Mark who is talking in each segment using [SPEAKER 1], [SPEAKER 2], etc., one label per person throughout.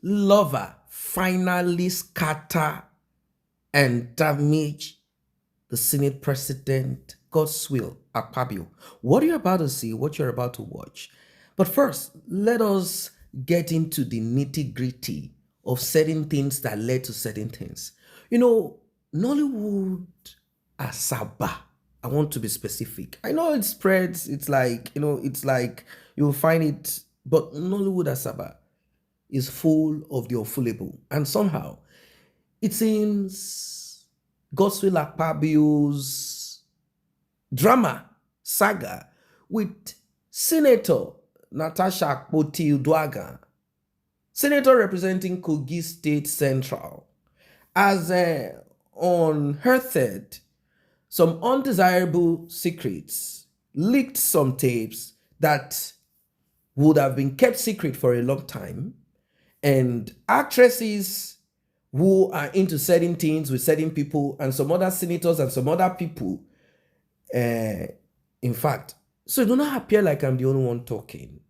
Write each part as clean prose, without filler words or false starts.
[SPEAKER 1] Gistlover finally scatter and damage the Senate President, God's will, Akpabio. What you're about to see, what you're about to watch. But first, let us get into the nitty-gritty of certain things that led to certain things. Nollywood Asaba. I want to be specific. I know it spreads. It's like you'll find it, but Nollywood Asaba is full of the unfoolable. And somehow, it seems God's will Akpabio's drama saga with Senator Natasha Akpoti, Senator representing Kogi State Central, has unearthed some undesirable secrets, leaked some tapes that would have been kept secret for a long time, and actresses who are into certain things with certain people, and some other senators and some other people. In fact, so it do not appear like I'm the only one talking.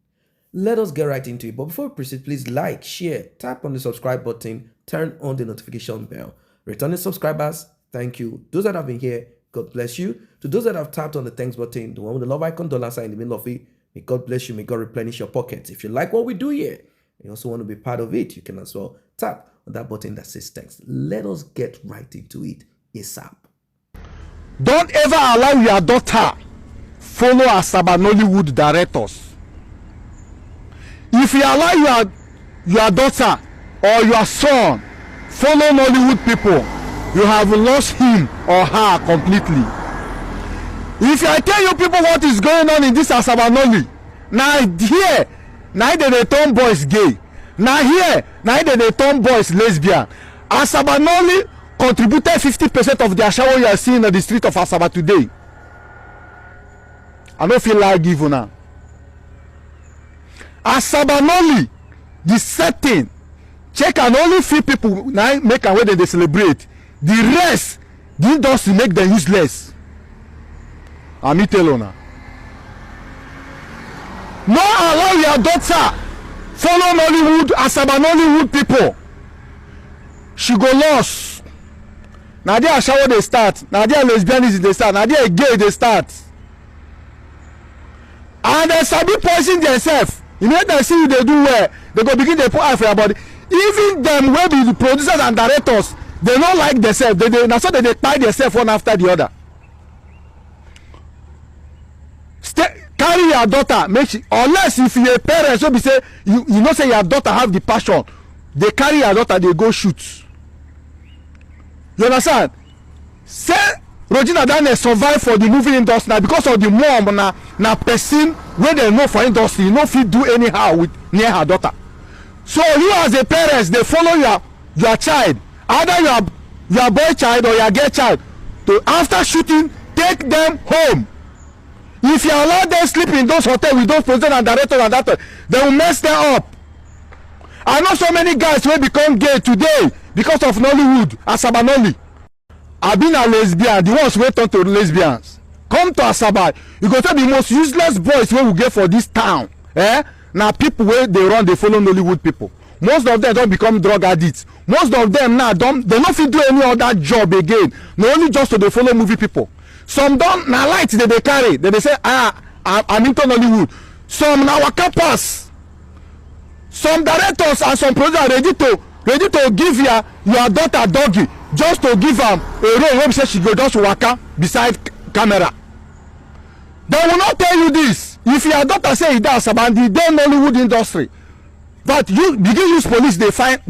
[SPEAKER 1] Let us get right into it. But before we proceed, please like, share, tap on the subscribe button, turn on the notification bell. Returning subscribers, thank you. Those that have been here, God bless you. To those that have tapped on the thanks button, the one with the love icon, dollar sign in the middle of it, may God bless you, may God replenish your pockets. If you like what we do here, and you also want to be part of it, you can as well tap on that button that says thanks. Let us get right into it ASAP.
[SPEAKER 2] Don't ever allow your daughter follow Asaba Nollywood directors. If you allow your daughter or your son follow Nollywood people, you have lost him or her completely. If I tell you people what is going on in this Asaba Nolly, now here, now they turn boys gay. Now here, now they turn boys lesbian. Asaba Nolly contributed 50% of the ashawo you are seeing on the street of Asaba today. I don't feel like giving now. Asaba Nolly, the setting, check and only few people now make a way that they celebrate. The rest, the industry make them useless. I'm telling now. No allow your daughter follow Nollywood, Asaba Nollywood people. She go lost. Now they are shower they start. Now they are lesbianism they start. Now they are gay they start. And they sabi poison themselves. You know they see they do well. They go begin they put eye for your body. Even them will be the producers and directors. They don't like themselves. Now so they tie themselves one after the other. Carry your daughter, make she, unless if you're a parent, so be say you know say your daughter have the passion. They carry your daughter, they go shoot. You understand? Say Regina Daniel survive for the movie industry now because of the mom na person where they know for industry, you know if you do anyhow with near her daughter. So you as a parent, they follow your child, either your boy child or your girl child, to after shooting take them home. If you allow them sleep in those hotels with those producers and directors and that, they will mess them up. I know so many guys will become gay today because of Nollywood, Asaba Nolly. I've been a lesbian, the ones who turn to lesbians. Come to Asaba, you go to the most useless boys we will get for this town. Now people where they run, they follow Nollywood people. Most of them don't become drug addicts. Most of them now they not fit do any other job again. Not only just to they follow movie people. Some don't now lights that they carry. They say I'm into Nollywood. Some now waka pass. Some directors and some producers are ready to give your daughter doggy just to give them a role where say she go just waka beside camera. They will not tell you this. If your daughter say it does about the damn Nollywood industry, but you begin use police, they find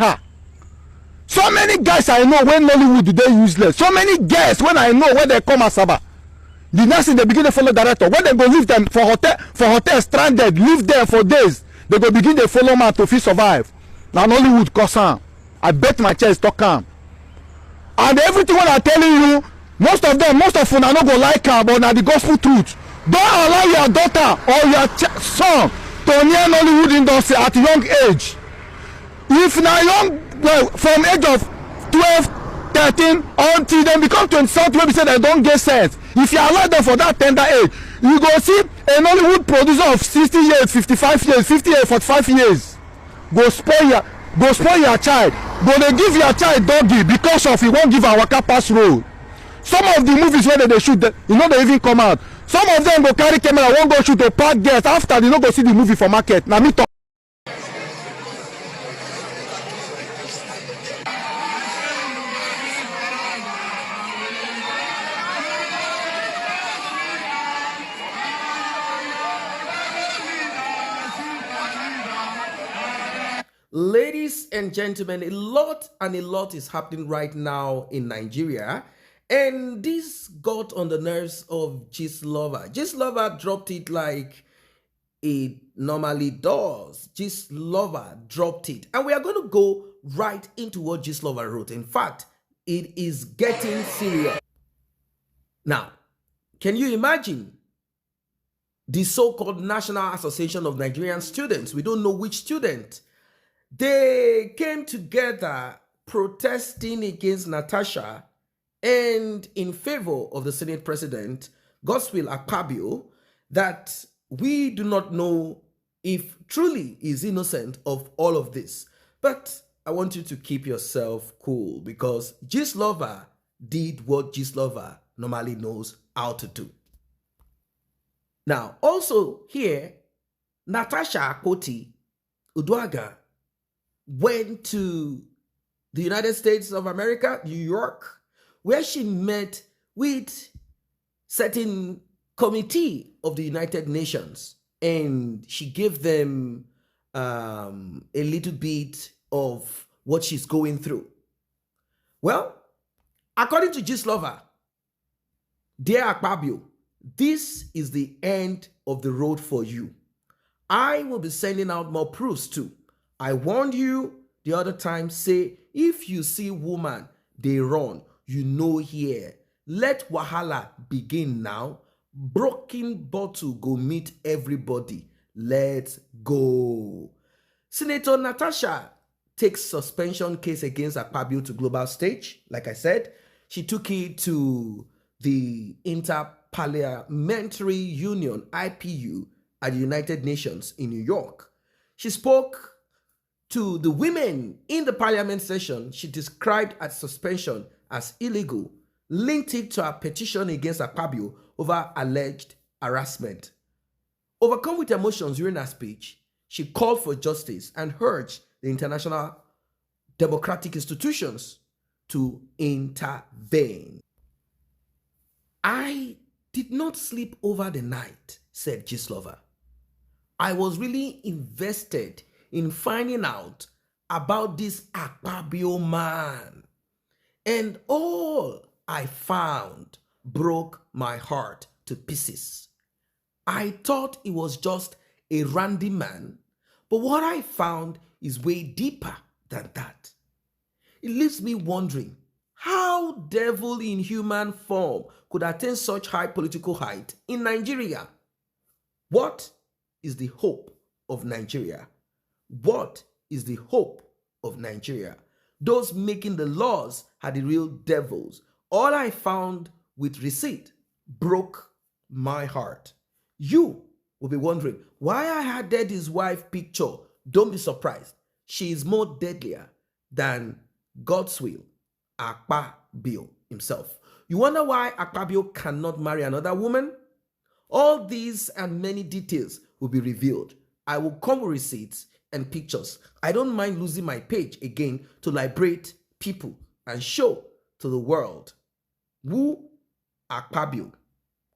[SPEAKER 2] her. So many guys I know when Nollywood they useless. So many girls when I know when they come Asaba, the next thing they begin to follow director. When they go leave them for hotel stranded, leave there for days, they go begin to follow man to fit survive. Now Nollywood cause am. I bet my chest talk am. And everything what I'm telling you, most of you not go like am, but now the gospel truth. Don't allow your daughter or your son to near Nollywood industry at a young age. If now young, well, from age of 12, 13 until they become 20 something, maybe say they don't get sense. If you allow them for that tender age, you go see a Nollywood producer of 60 years, 55 years, 50 years, 45 years go spoil go spoil your child, go dey give your child doggy because of he wan give am waka pass road. Some of the movies wey dem dey shoot, e no dey even come out. Some of them go carry camera wan go shoot to pack guests, after they no go see the movie for market. Na me talk.
[SPEAKER 1] Ladies and gentlemen, a lot is happening right now in Nigeria, and this got on the nerves of Gistlover. Gistlover dropped it like it normally does. Gistlover dropped it, and we are going to go right into what Gistlover wrote. In fact, it is getting serious. Now, can you imagine the so-called National Association of Nigerian Students? We don't know which student. They came together protesting against Natasha and in favor of the Senate President, Godswill Akpabio, that we do not know if truly is innocent of all of this. But I want you to keep yourself cool, because Gistlover did what Gistlover normally knows how to do. Now, also here, Natasha Akpoti Uduaga went to the United States of America, New York, where she met with certain committee of the United Nations, and she gave them a little bit of what she's going through. Well, according to Gistlover, dear Akpabio, this is the end of the road for you. I will be sending out more proofs too. I warned you the other time, say, if you see woman, they run, you know here. Let wahala begin now. Broken bottle go meet everybody. Let's go. Senator Natasha takes suspension case against Akpabio to global stage. Like I said, she took it to the Interparliamentary Union, IPU, at the United Nations in New York. She spoke to the women in the parliament session. She described her suspension as illegal, linked it to her petition against Akpabio over alleged harassment. Overcome with emotions during her speech, she called for justice and urged the international democratic institutions to intervene. I did not sleep over the night, said Gistlover. I was really invested in finding out about this Akpabio man, and all I found broke my heart to pieces. I thought it was just a random man, but what I found is way deeper than that. It leaves me wondering how devil in human form could attain such high political height in Nigeria. What is the hope of Nigeria? What is the hope of Nigeria? Those making the laws are the real devils. All I found with receipt broke my heart. You will be wondering why I added his wife picture. Don't be surprised. She is more deadlier than Godswill Akpabio himself. You wonder why Akpabio cannot marry another woman? All these and many details will be revealed. I will come with receipts and pictures. I don't mind losing my page again to liberate people and show to the world who Akpabio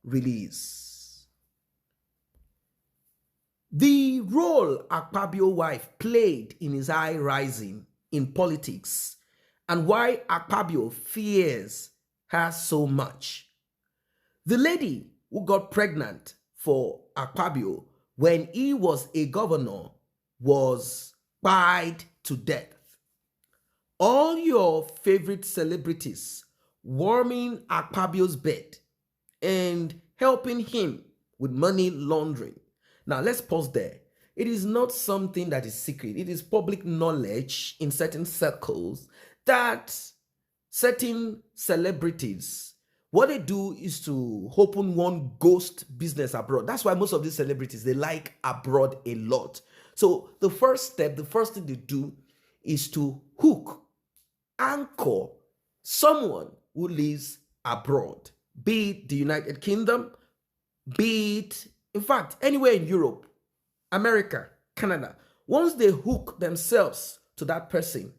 [SPEAKER 1] really is. The role Akpabio's wife played in his high rising in politics and why Akpabio fears her so much. The lady who got pregnant for Akpabio when he was a governor was pied to death. All your favorite celebrities warming Akpabio's bed and helping him with money laundering. Now let's pause there. It is not something that is secret. It is public knowledge in certain circles that certain celebrities, what they do is to open one ghost business abroad. That's why most of these celebrities, they like abroad a lot. So the first step, the first thing they do is to hook, anchor someone who lives abroad, be it the United Kingdom, be it, in fact, anywhere in Europe, America, Canada. Once they hook themselves to that person,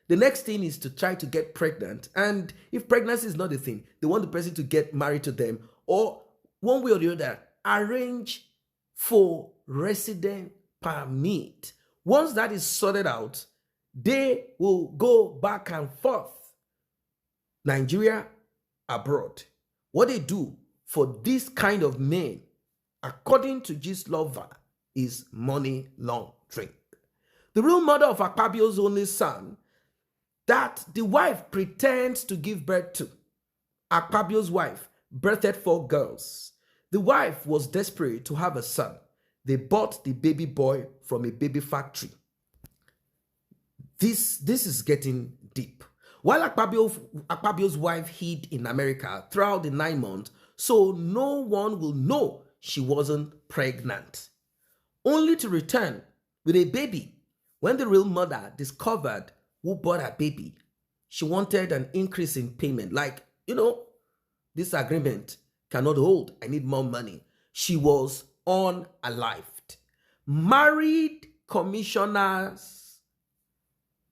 [SPEAKER 1] the next thing is to try to get pregnant. And if pregnancy is not a thing, they want the person to get married to them, or one way or the other, arrange for resident permit. Once that is sorted out, they will go back and forth. Nigeria, abroad. What they do for this kind of men, according to Gistlover, is money laundering. The real mother of Akpabio's only son, that the wife pretends to give birth to. Akpabio's wife birthed 4 girls. The wife was desperate to have a son. They bought the baby boy from a baby factory. This is getting deep. While Akpabio's wife hid in America throughout the 9 months, so no one will know she wasn't pregnant, only to return with a baby. When the real mother discovered who bought her baby, she wanted an increase in payment. Like, this agreement cannot hold. I need more money. She was unalived. Married commissioners,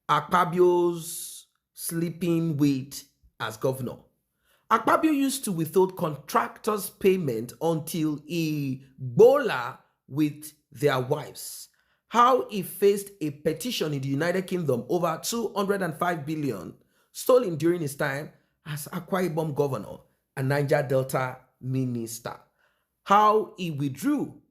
[SPEAKER 1] Akpabio's sleeping with as governor. Akpabio used to withhold contractors' payment until he bola with their wives. How he faced a petition in the United Kingdom over 205 billion stolen during his time as Akwa Ibom governor and Niger Delta minister. How he withdrew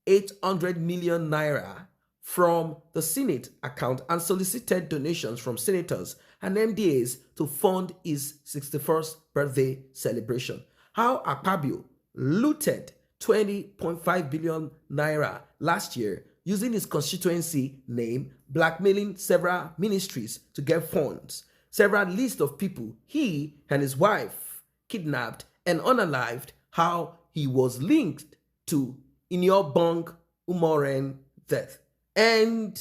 [SPEAKER 1] 800 million naira from the Senate account and solicited donations from senators and MDAs to fund his 61st birthday celebration. How Akpabio looted 20.5 billion naira last year using his constituency name, blackmailing several ministries to get funds. Several lists of people he and his wife kidnapped and unalived. How he was linked to Inyobong Umoren death. And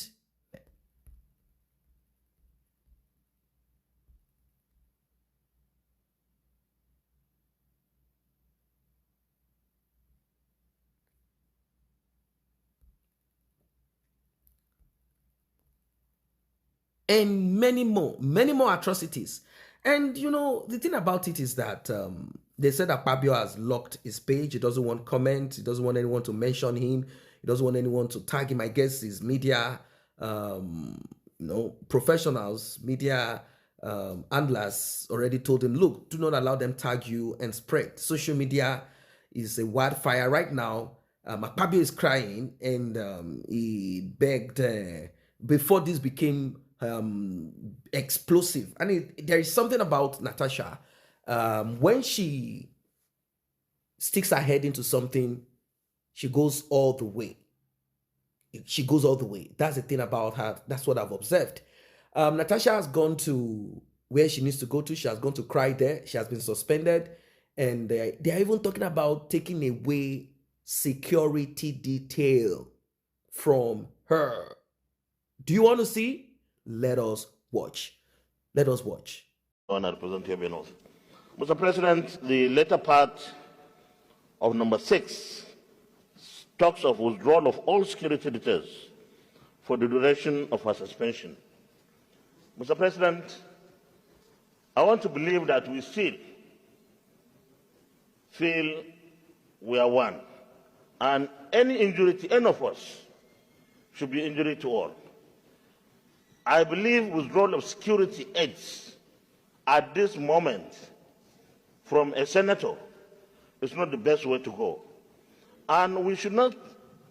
[SPEAKER 1] many more atrocities. And the thing about it is that they said that Akpabio has locked his page. He doesn't want comment. He doesn't want anyone to mention him. He doesn't want anyone to tag him. I guess his media, professionals, media handlers already told him, look, do not allow them tag you and spread. Social media is a wildfire right now. Akpabio is crying, and he begged before this became explosive. And there is something about Natasha. When she sticks her head into something, she goes all the way. That's the thing about her. That's what I've observed. Natasha has gone to where she needs to go to. She has gone to cry there. She has been suspended. And they are even talking about taking away security detail from her. Do you want to see? Let us watch.
[SPEAKER 3] Mr. President, the latter part of number 6 talks of withdrawal of all security details for the duration of her suspension. Mr. President, I want to believe that we still feel we are one, and any injury to any of us should be injury to all. I believe withdrawal of security aids at this moment from a senator is not the best way to go. And we should not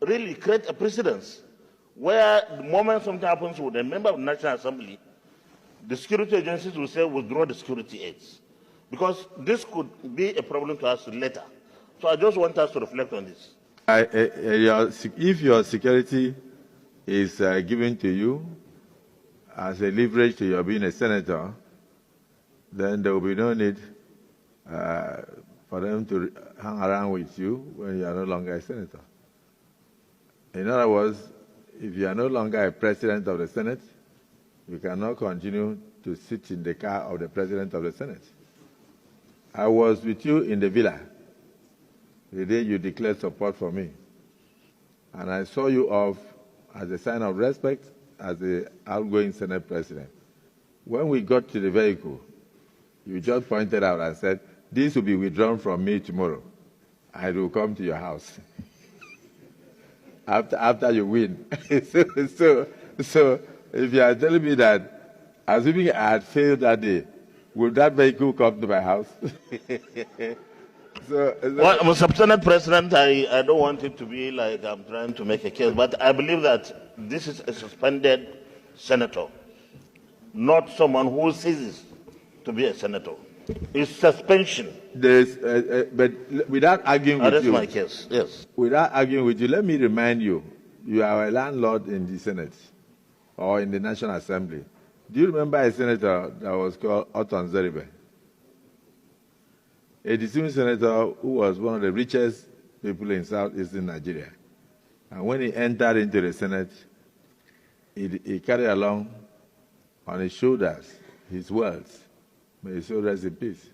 [SPEAKER 3] really create a precedence where the moment something happens with a member of the National Assembly, the security agencies will say withdraw the security aids. Because this could be a problem to us later. So I just want us to reflect on this.
[SPEAKER 4] If your security is given to you as a leverage to your being a senator, then there will be no need for them to hang around with you when you are no longer a senator. In other words, if you are no longer a president of the Senate, You cannot continue to sit in the car of the President of the Senate. I was with you in the villa the day you declared support for me. And I saw you off as a sign of respect as the outgoing Senate President. When we got to the vehicle, you just pointed out and said, "This will be withdrawn from me tomorrow. I will come to your house." After you win. so if you are telling me that, assuming I had failed that day, would that vehicle come to my house?
[SPEAKER 3] Well, Mr. Senate President, I don't want it to be like I'm trying to make a case, but I believe that this is a suspended senator, not someone who ceases to be a senator. It's suspension.
[SPEAKER 4] But without arguing with
[SPEAKER 3] That's
[SPEAKER 4] you,
[SPEAKER 3] my case, yes.
[SPEAKER 4] Without arguing with you, let me remind you, you are a landlord in the Senate or in the National Assembly. Do you remember a senator that was called Oton Zeribe? A distinguished senator who was one of the richest people in southeastern Nigeria. And when he entered into the Senate, he carried along on his shoulders his wealth. May his soul rest in peace.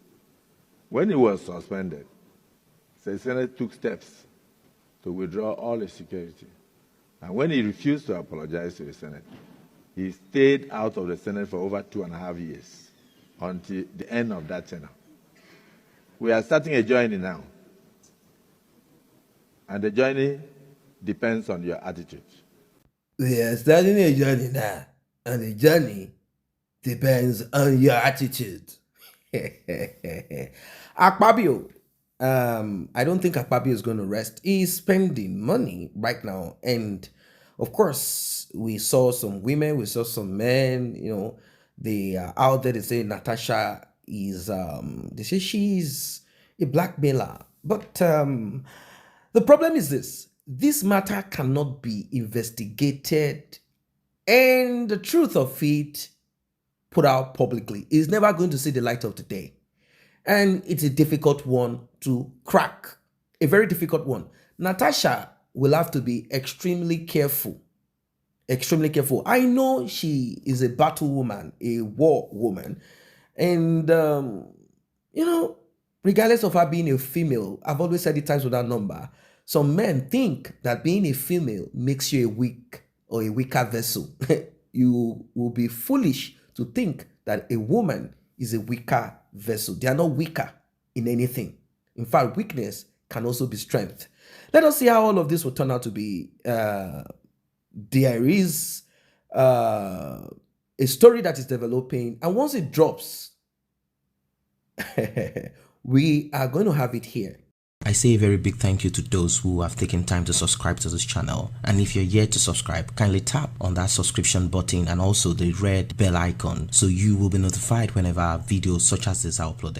[SPEAKER 4] When he was suspended, the Senate took steps to withdraw all his security. And when he refused to apologize to the Senate, he stayed out of the Senate for over 2.5 years until the end of that tenure. We are starting a journey now. And the journey depends on your attitude.
[SPEAKER 1] We are starting a journey now, and the journey depends on your attitude. Akpabio, I don't think Akpabio is going to rest. He's spending money right now, and of course, we saw some women, we saw some men. They are out there. They say Natasha is. They say she's a blackmailer, but the problem is this: this matter cannot be investigated, and the truth of it put out publicly is never going to see the light of the day. And it's a difficult one to crack, a very difficult one. Natasha will have to be extremely careful. Extremely careful. I know she is a battle woman, a war woman. And, regardless of her being a female, I've always said it times without number, some men think that being a female makes you a weak or a weaker vessel. You will be foolish to think that a woman is a weaker vessel. They are not weaker in anything. In fact, weakness can also be strength. Let us see how all of this will turn out to be. There is a story that is developing, and once it drops, we are going to have it here.
[SPEAKER 5] I say a very big thank you to those who have taken time to subscribe to this channel. And if you're yet to subscribe, kindly tap on that subscription button and also the red bell icon so you will be notified whenever videos such as this are uploaded.